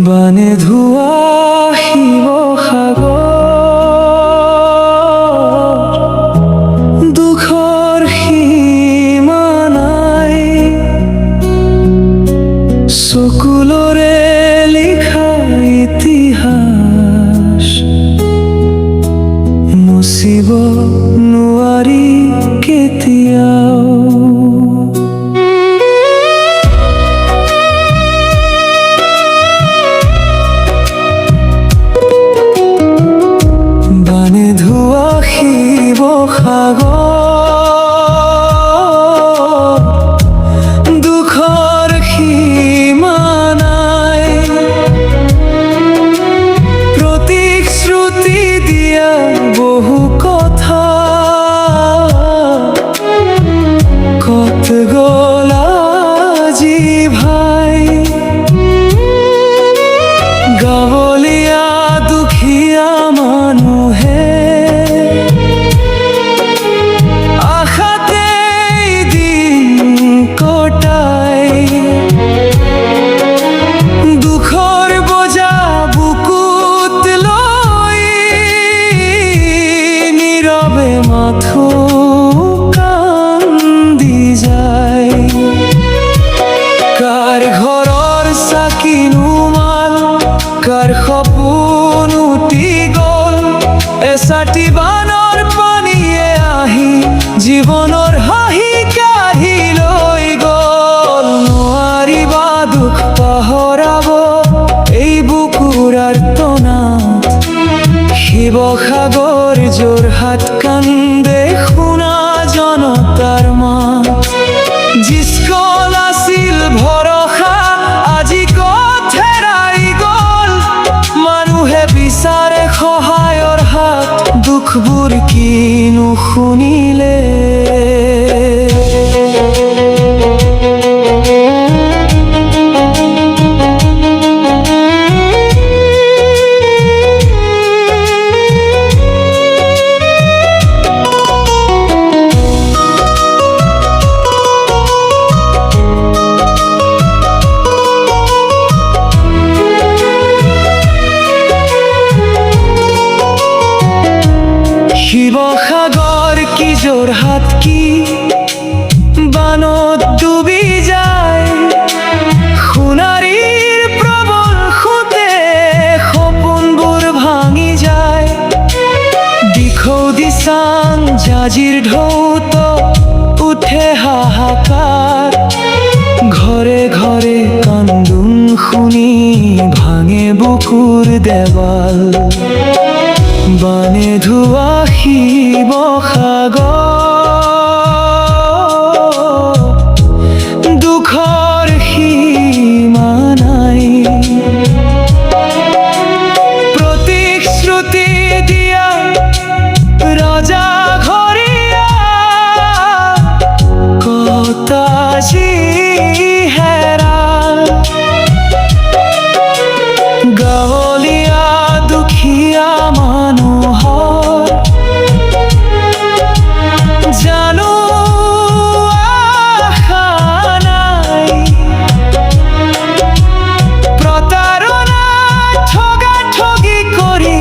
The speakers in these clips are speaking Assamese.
বানে ধোৱা শিৱসাগৰ, দুখৰ সীমা নাই, চকুলৰে লিখা ইতিহাস মুচিব নোৱাৰি কেতিয়াও। বানে ধোৱা শিৱসাগৰ, দুখৰ সীমা নাই, প্ৰতিশ্ৰুতি দিয়া বহু কথা কত গ'ল আজি ভাই। গাঁৱলীয়া দুখীয়া মানুহে আশাতেই দিন কটাই, দুখৰ বোজা বুকুত লৈ নীৰৱে মাথো কান্দি যায়। কাৰ ঘৰৰ চাকি নুমাল, কাৰ সপোন উটি গ'ল, এচাটি বানৰ পানীয়ে আহি জীৱনৰ হাঁহি কাঢ়ি লৈ গ'ল। নোৱাৰিবা দুখ পাহৰাব এই বুকুৰ আৰ্তনাদ, শিৱসাগৰ যোৰহাট কান্দে শুনা জনতাৰ মাত। যিসকল আছিল ভৰসা আজি ক'ত হেৰাই গ'ল, মানুহে বিচাৰে সহায়ৰ হাত, দুখবোৰ কিনো শুনিলে। শিৱসাগৰ কি যোৰহাট কি বানত ডুবি যায়, সোণাৰীৰ প্ৰবল সোঁতে সপোনবোৰ ভাঙি যায়। দিখৌ দিচাং জাঁজীৰ ঢৌত উঠে হাহাকাৰ, ঘৰে ঘৰে কান্দোন শুনি ভাঙে বুকুৰ দেৱাল। বানে ধোৱা শিৱসাগৰ, দুখৰ সীমা নাই, প্ৰতিশ্ৰুতি দিয়া ৰজা ঘৰীয়া ক'ত আজি হেৰাল। গাঁৱলীয়া দুখীয়া মানুহৰ জানো আশা নাই, প্ৰতাৰণা ঠগাঠগি কৰি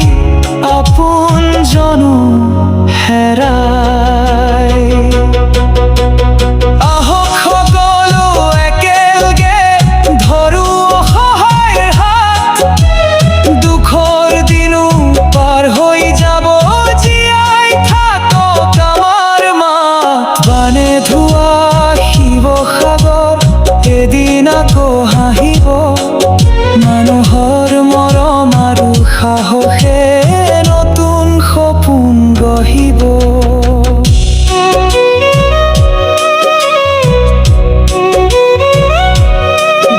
আপোনজনো হেৰাই। আহক সকলো একেলগে ধৰো সহায়ৰ হাত, দুখৰ দিনো পাৰ হৈ যাব জীয়াই থাকক আমাৰ মাত। বানে ধোৱা শিৱসাগৰ এদিন আকৌ হাঁহিব, মানুহৰ মৰম আৰু সাহসে নতুন সপোন গঢ়িব।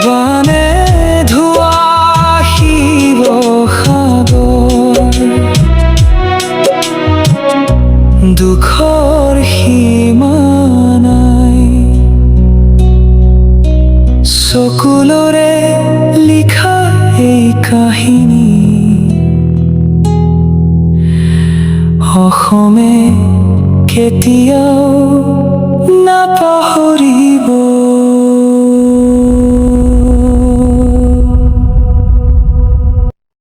বানে ধোৱা শিৱসাগৰ, দুখৰ সীমা নাই, চকুলৰে লিখা এই কাহিনী অসমে কেতিয়াও